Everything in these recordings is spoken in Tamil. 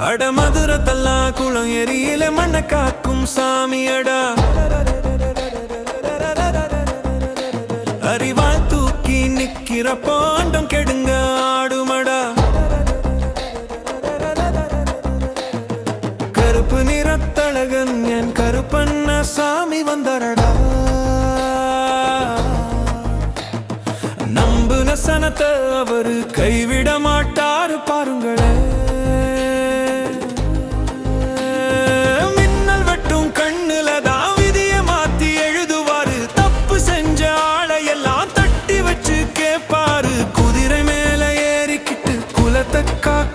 அட மதுரத்தல்லா குளம் எரியில மண்ண காக்கும் சாமியடா அறிவால் தூக்கி நிக்கிற பாண்டம் கெடுங்க ஆடுமடா கருப்பு நிறத்தழகன் என் கருப்பண்ண சாமி வந்தாரடா நம்புன சனத்தை அவரு கைவிட மாட்டாரு பாருங்களே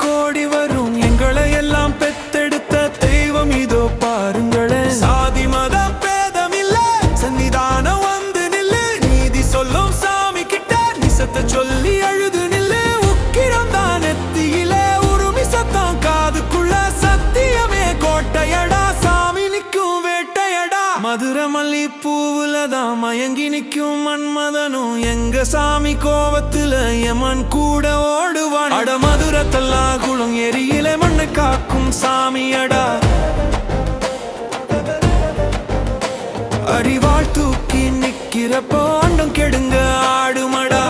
கோடி வரும் எங்களை எல்லாம் பெத்தெடுத்த தெய்வம் இதோ பாருங்களே சாதி மத பேதம் இல்ல சன்னிதானம் வந்து நில்லு நீதி சொல்லும் சாமி கிட்ட நிசத்தை சொல்லி அழுது நில்லு உக்கிரம் தான் நெத்தியிலே உருமி சத்தம் காதுக்குள்ள சத்தியமே கோட்டையடா சாமி நிற்கும் வேட்டையடா மதுரை மல்லி பூவுலதான் மயங்கி நிற்கும் மன்மதனும் எங்க சாமி கோவத்துல எமன் கூட ஓடுவான் அட மதுரத்தல்லா குளம் எரியில மண்ணை காக்கும் சாமியடா அறிவாள் தூக்கி நிக்கிற பாண்டம் கெடுங்க ஆடுமடா